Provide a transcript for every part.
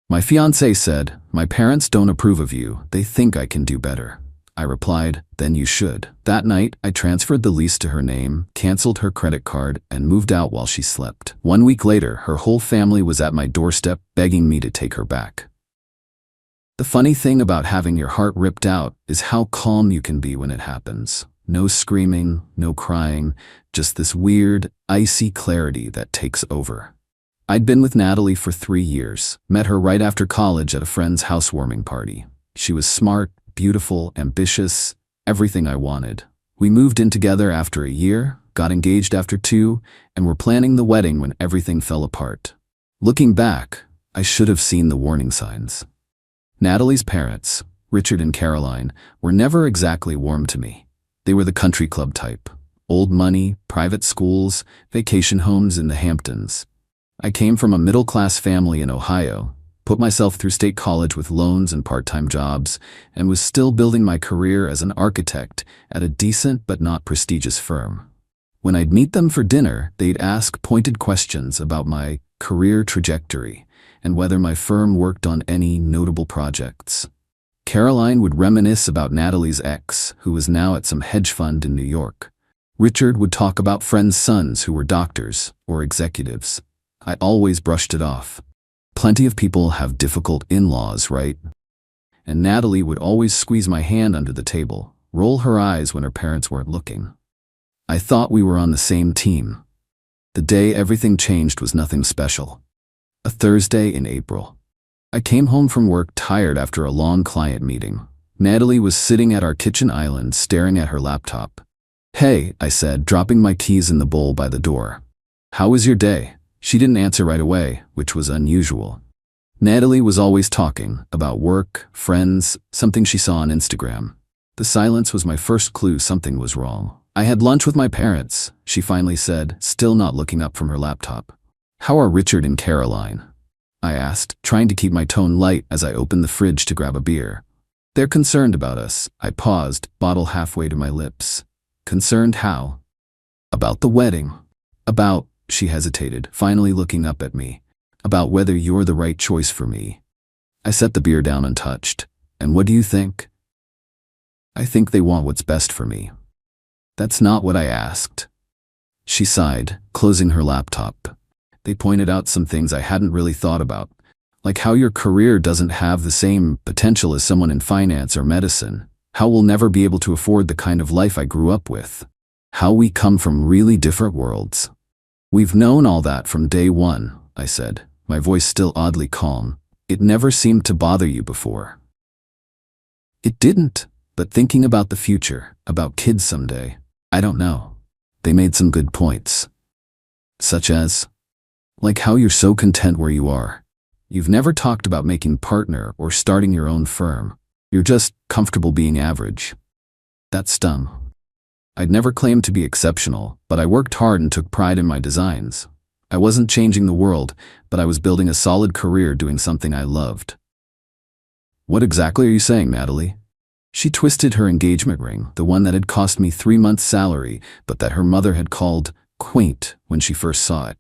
My fiancé said, "My parents don't approve of you. They think I can do better." I replied, "Then you should." That night, I transferred the lease to her name, canceled her credit card, and moved out while she slept. 1 week later, her whole family was at my doorstep begging me to take her back. The funny thing about having your heart ripped out is how calm you can be when it happens. No screaming, no crying, just this weird, icy clarity that takes over. I'd been with Natalie for 3 years, met her right after college at a friend's housewarming party. She was smart, beautiful, ambitious, everything I wanted. We moved in together after a year, got engaged after 2, and were planning the wedding when everything fell apart. Looking back, I should have seen the warning signs. Natalie's parents, Richard and Caroline, were never exactly warm to me. They were the country club type. Old money, private schools, vacation homes in the Hamptons. I came from a middle-class family in Ohio, put myself through state college with loans and part-time jobs, and was still building my career as an architect at a decent but not prestigious firm. When I'd meet them for dinner, they'd ask pointed questions about my career trajectory and whether my firm worked on any notable projects. Caroline would reminisce about Natalie's ex, who was now at some hedge fund in New York. Richard would talk about friends' sons who were doctors or executives. I always brushed it off. Plenty of people have difficult in-laws, right? And Natalie would always squeeze my hand under the table, roll her eyes when her parents weren't looking. I thought we were on the same team. The day everything changed was nothing special. A Thursday in April. I came home from work tired after a long client meeting. Natalie was sitting at our kitchen island staring at her laptop. "Hey," I said, dropping my keys in the bowl by the door. "How was your day?" She didn't answer right away, which was unusual. Natalie was always talking about work, friends, something she saw on Instagram. The silence was my first clue something was wrong. "I had lunch with my parents," she finally said, still not looking up from her laptop. "How are Richard and Caroline?" I asked, trying to keep my tone light as I opened the fridge to grab a beer. "They're concerned about us." I paused, bottle halfway to my lips. "Concerned how?" "About the wedding." "About," she hesitated, finally looking up at me, "about whether you're the right choice for me." I set the beer down untouched. "And what do you think?" "I think they want what's best for me." "That's not what I asked." She sighed, closing her laptop. "They pointed out some things I hadn't really thought about, like how your career doesn't have the same potential as someone in finance or medicine, how we'll never be able to afford the kind of life I grew up with, how we come from really different worlds." "We've known all that from day one," I said, my voice still oddly calm. "It never seemed to bother you before." "It didn't, but thinking about the future, about kids someday, I don't know." They made some good points. "Such as?" "Like how you're so content where you are. You've never talked about making partner or starting your own firm. You're just comfortable being average." That stung. I'd never claimed to be exceptional, but I worked hard and took pride in my designs. I wasn't changing the world, but I was building a solid career doing something I loved. "What exactly are you saying, Natalie?" She twisted her engagement ring, the one that had cost me 3 months' salary, but that her mother had called quaint when she first saw it.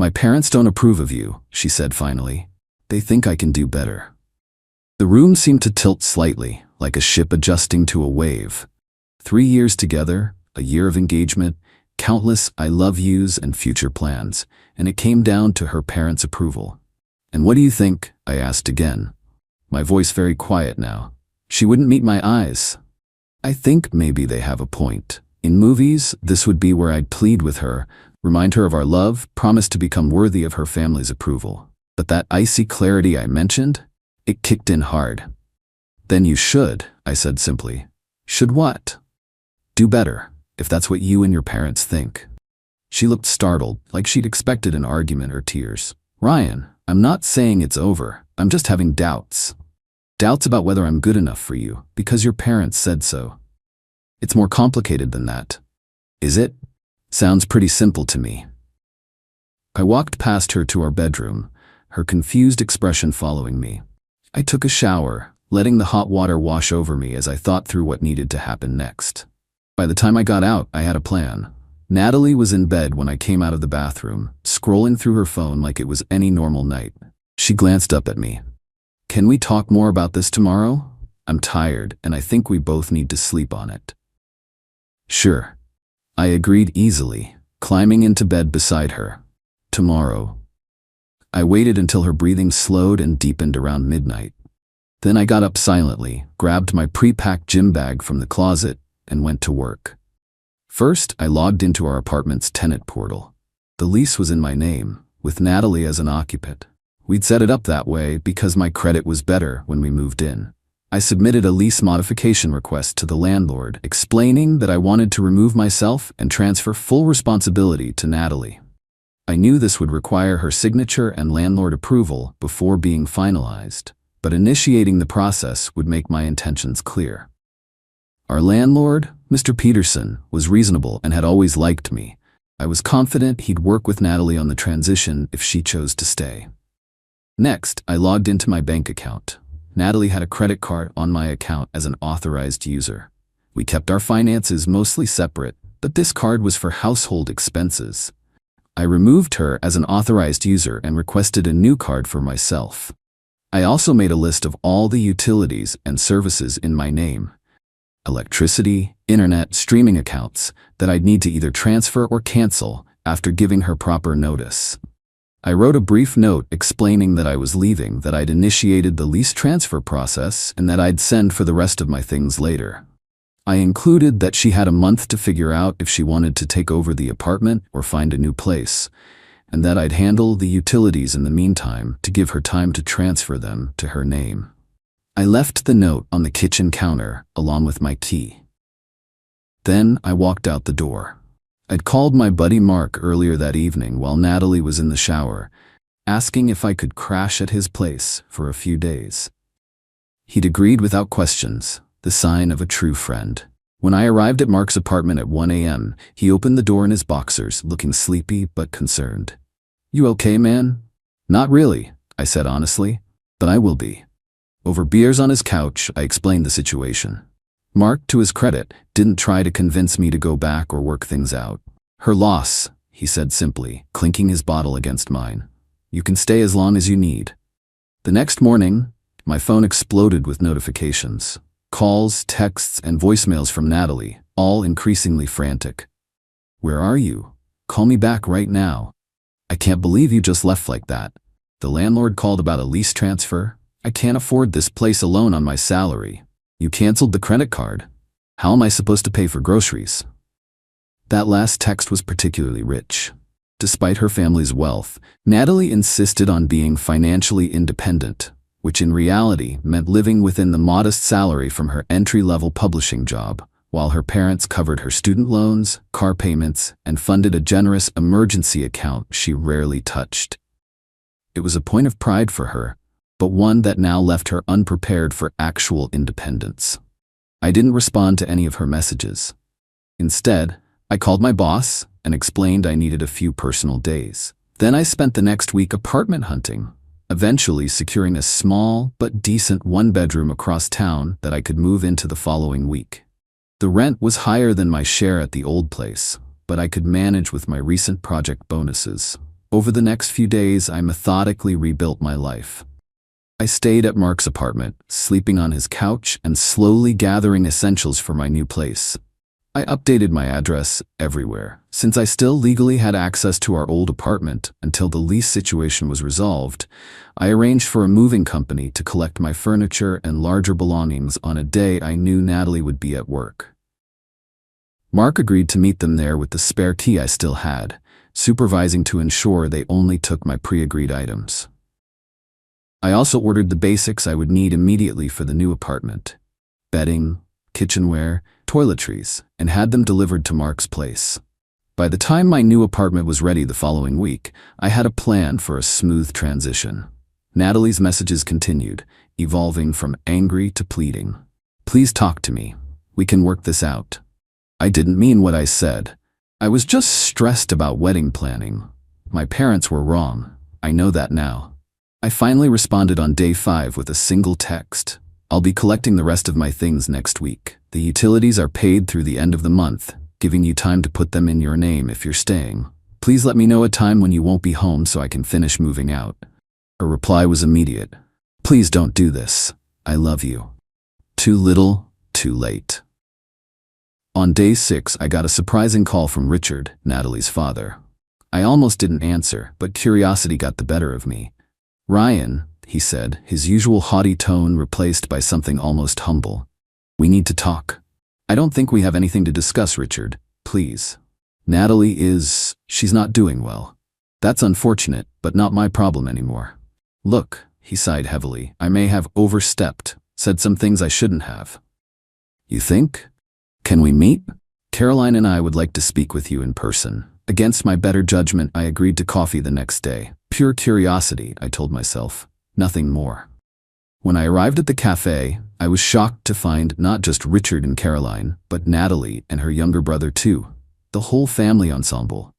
"My parents don't approve of you," she said finally. "They think I can do better." The room seemed to tilt slightly, like a ship adjusting to a wave. 3 years together, a year of engagement, countless I love yous and future plans, and it came down to her parents' approval. "And what do you think?" I asked again, my voice very quiet now. She wouldn't meet my eyes. "I think maybe they have a point. In movies, this would be where I'd plead with her, remind her of our love, promise to become worthy of her family's approval. But that icy clarity I mentioned, it kicked in hard." "Then you should," I said simply. "Should what?" "Do better, if that's what you and your parents think." She looked startled, like she'd expected an argument or tears. "Ryan, I'm not saying it's over. I'm just having doubts. Doubts about whether I'm good enough for you, because your parents said so." "It's more complicated than that." "Is it?" "Sounds pretty simple to me." I walked past her to our bedroom, her confused expression following me. I took a shower, letting the hot water wash over me as I thought through what needed to happen next. By the time I got out, I had a plan. Natalie was in bed when I came out of the bathroom, scrolling through her phone like it was any normal night. She glanced up at me. Can we talk more about this tomorrow? I'm tired, and I think we both need to sleep on it. Sure. I agreed easily, climbing into bed beside her. Tomorrow. I waited until her breathing slowed and deepened around midnight. Then I got up silently, grabbed my pre-packed gym bag from the closet, and went to work. First, I logged into our apartment's tenant portal. The lease was in my name, with Natalie as an occupant. We'd set it up that way because my credit was better when we moved in. I submitted a lease modification request to the landlord, explaining that I wanted to remove myself and transfer full responsibility to Natalie. I knew this would require her signature and landlord approval before being finalized, but initiating the process would make my intentions clear. Our landlord, Mr. Peterson, was reasonable and had always liked me. I was confident he'd work with Natalie on the transition if she chose to stay. Next, I logged into my bank account. Natalie had a credit card on my account as an authorized user. We kept our finances mostly separate, but this card was for household expenses. I removed her as an authorized user and requested a new card for myself. I also made a list of all the utilities and services in my name. Electricity, internet, streaming accounts that I'd need to either transfer or cancel after giving her proper notice. I wrote a brief note explaining that I was leaving, that I'd initiated the lease transfer process, and that I'd send for the rest of my things later. I included that she had a month to figure out if she wanted to take over the apartment or find a new place, and that I'd handle the utilities in the meantime to give her time to transfer them to her name. I left the note on the kitchen counter along with my key. Then I walked out the door. I'd called my buddy Mark earlier that evening while Natalie was in the shower, asking if I could crash at his place for a few days. He'd agreed without questions, the sign of a true friend. When I arrived at Mark's apartment at 1 a.m., he opened the door in his boxers, looking sleepy but concerned. "You okay, man?" "Not really," I said honestly, "but I will be." Over beers on his couch, I explained the situation. Mark, to his credit, didn't try to convince me to go back or work things out. "Her loss," he said simply, clinking his bottle against mine. "You can stay as long as you need." The next morning, my phone exploded with notifications. Calls, texts, and voicemails from Natalie, all increasingly frantic. "Where are you? Call me back right now. I can't believe you just left like that. The landlord called about a lease transfer. I can't afford this place alone on my salary. You canceled the credit card. How am I supposed to pay for groceries?" That last text was particularly rich. Despite her family's wealth, Natalie insisted on being financially independent, which in reality meant living within the modest salary from her entry-level publishing job, while her parents covered her student loans, car payments, and funded a generous emergency account she rarely touched. It was a point of pride for her, but one that now left her unprepared for actual independence. I didn't respond to any of her messages. Instead, I called my boss and explained I needed a few personal days. Then I spent the next week apartment hunting, eventually securing a small but decent one-bedroom across town that I could move into the following week. The rent was higher than my share at the old place, but I could manage with my recent project bonuses. Over the next few days, I methodically rebuilt my life. I stayed at Mark's apartment, sleeping on his couch and slowly gathering essentials for my new place. I updated my address everywhere, since I still legally had access to our old apartment until the lease situation was resolved. I arranged for a moving company to collect my furniture and larger belongings on a day I knew Natalie would be at work. Mark agreed to meet them there with the spare key I still had, supervising to ensure they only took my pre-agreed items. I also ordered the basics I would need immediately for the new apartment: bedding, kitchenware, toiletries, and had them delivered to Mark's place. By the time my new apartment was ready the following week, I had a plan for a smooth transition. Natalie's messages continued, evolving from angry to pleading. "Please talk to me. We can work this out." I didn't mean what I said. I was just stressed about wedding planning. My parents were wrong. I know that now. I finally responded on day 5 with a single text. "I'll be collecting the rest of my things next week. The utilities are paid through the end of the month, giving you time to put them in your name if you're staying. Please let me know a time when you won't be home so I can finish moving out." Her reply was immediate. Please don't do this. I love you. Too little, too late. On day 6, I got a surprising call from Richard, Natalie's father. I almost didn't answer, but curiosity got the better of me. Ryan, he said, his usual haughty tone replaced by something almost humble. We need to talk. I don't think we have anything to discuss, Richard. Please. She's not doing well. That's unfortunate, but not my problem anymore. Look, he sighed heavily, I may have overstepped, said some things I shouldn't have. You think? Can we meet? Caroline and I would like to speak with you in person. Against my better judgment, I agreed to coffee the next day. Pure curiosity, I told myself. Nothing more. When I arrived at the cafe, I was shocked to find not just Richard and Caroline, but Natalie and her younger brother too. The whole family ensemble.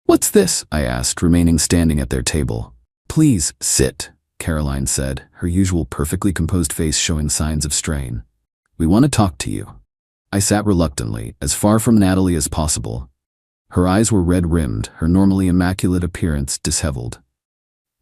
What's this? I asked, remaining standing at their table. Please, sit, Caroline said, her usual perfectly composed face showing signs of strain. We want to talk to you. I sat reluctantly, as far from Natalie as possible. Her eyes were red-rimmed, her normally immaculate appearance disheveled.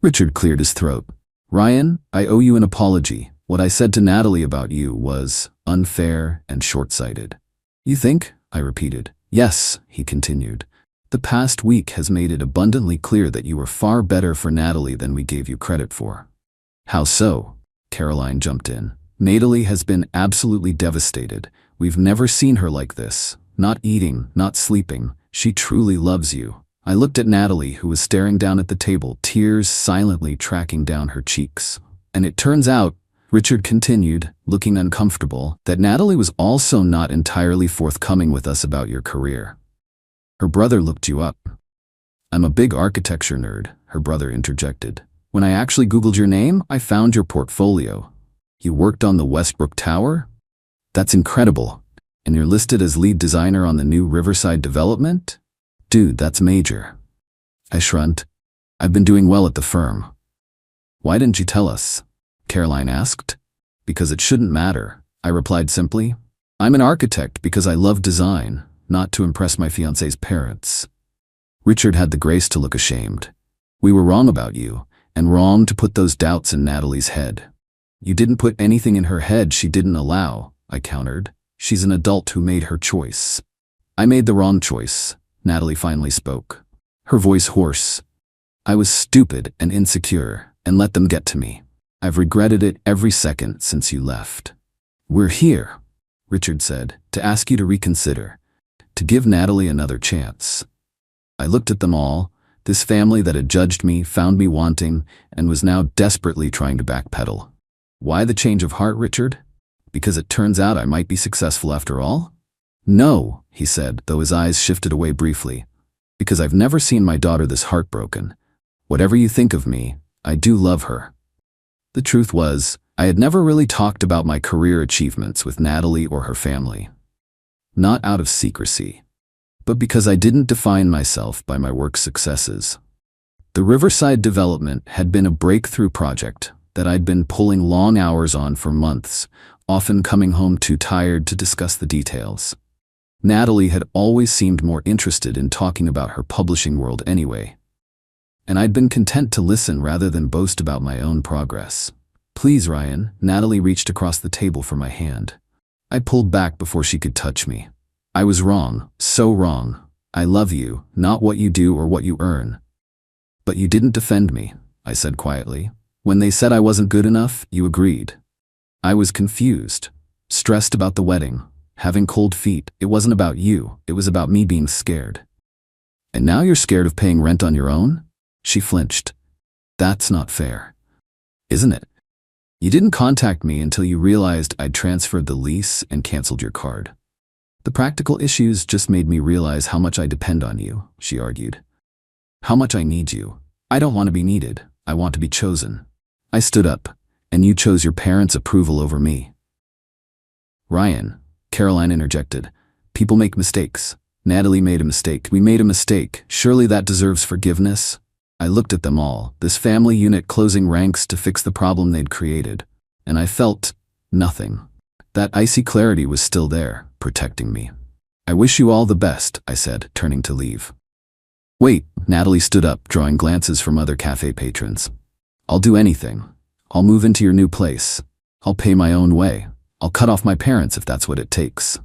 Richard cleared his throat. Ryan, I owe you an apology. What I said to Natalie about you was unfair and short-sighted. You think? I repeated. Yes, he continued. The past week has made it abundantly clear that you were far better for Natalie than we gave you credit for. How so? Caroline jumped in. Natalie has been absolutely devastated. We've never seen her like this. Not eating, not sleeping. She truly loves you. I looked at Natalie, who was staring down at the table, tears silently tracking down her cheeks. And it turns out, Richard continued, looking uncomfortable, that Natalie was also not entirely forthcoming with us about your career. Her brother looked you up. I'm a big architecture nerd, her brother interjected. When I actually Googled your name, I found your portfolio. You worked on the Westbrook Tower? That's incredible. And you're listed as lead designer on the new Riverside development? Dude, that's major. I shrugged. I've been doing well at the firm. Why didn't you tell us? Caroline asked. Because it shouldn't matter, I replied simply. I'm an architect because I love design, not to impress my fiancée's parents. Richard had the grace to look ashamed. We were wrong about you, and wrong to put those doubts in Natalie's head. You didn't put anything in her head she didn't allow, I countered. She's an adult who made her choice. I made the wrong choice, Natalie finally spoke, her voice hoarse. I was stupid and insecure and let them get to me. I've regretted it every second since you left. We're here, Richard said, to ask you to reconsider, to give Natalie another chance. I looked at them all, this family that had judged me, found me wanting, and was now desperately trying to backpedal. Why the change of heart, Richard? Because it turns out I might be successful after all? No, he said, though his eyes shifted away briefly. Because I've never seen my daughter this heartbroken. Whatever you think of me, I do love her. The truth was, I had never really talked about my career achievements with Natalie or her family. Not out of secrecy, but because I didn't define myself by my work successes. The Riverside development had been a breakthrough project that I'd been pulling long hours on for months, often coming home too tired to discuss the details. Natalie had always seemed more interested in talking about her publishing world anyway, and I'd been content to listen rather than boast about my own progress. Please, Ryan, Natalie reached across the table for my hand. I pulled back before she could touch me. I was wrong, so wrong. I love you, not what you do or what you earn. But you didn't defend me, I said quietly. When they said I wasn't good enough, you agreed. I was confused, stressed about the wedding, having cold feet. It wasn't about you, it was about me being scared. And now you're scared of paying rent on your own? She flinched. That's not fair. Isn't it? You didn't contact me until you realized I'd transferred the lease and canceled your card. The practical issues just made me realize how much I depend on you, she argued. How much I need you. I don't want to be needed. I want to be chosen. I stood up, and you chose your parents' approval over me. Ryan, Caroline interjected. People make mistakes. Natalie made a mistake. We made a mistake. Surely that deserves forgiveness? I looked at them all, this family unit closing ranks to fix the problem they'd created, and I felt nothing. That icy clarity was still there, protecting me. I wish you all the best, I said, turning to leave. Wait, Natalie stood up, drawing glances from other cafe patrons. I'll do anything. I'll move into your new place. I'll pay my own way. I'll cut off my parents if that's what it takes.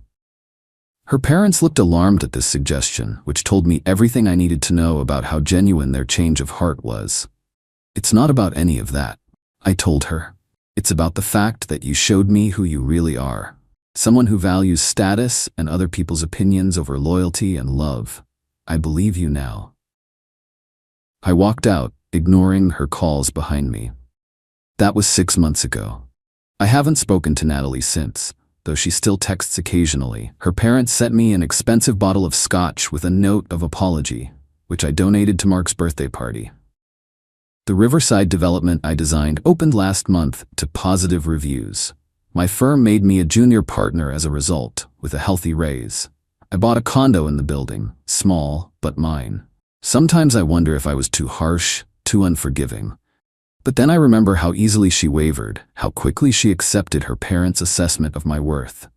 Her parents looked alarmed at this suggestion, which told me everything I needed to know about how genuine their change of heart was. It's not about any of that, I told her. It's about the fact that you showed me who you really are. Someone who values status and other people's opinions over loyalty and love. I believe you now. I walked out, ignoring her calls behind me. That was 6 months ago. I haven't spoken to Natalie since, though she still texts occasionally. Her parents sent me an expensive bottle of scotch with a note of apology, which I donated to Mark's birthday party. The Riverside development I designed opened last month to positive reviews. My firm made me a junior partner as a result, with a healthy raise. I bought a condo in the building, small, but mine. Sometimes I wonder if I was too harsh, too unforgiving. But then I remember how easily she wavered, how quickly she accepted her parents' assessment of my worth.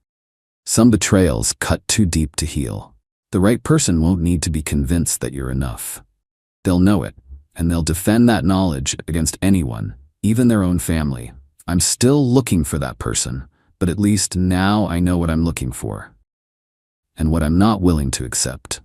Some betrayals cut too deep to heal. The right person won't need to be convinced that you're enough. They'll know it, and they'll defend that knowledge against anyone, even their own family. I'm still looking for that person, but at least now I know what I'm looking for. And what I'm not willing to accept.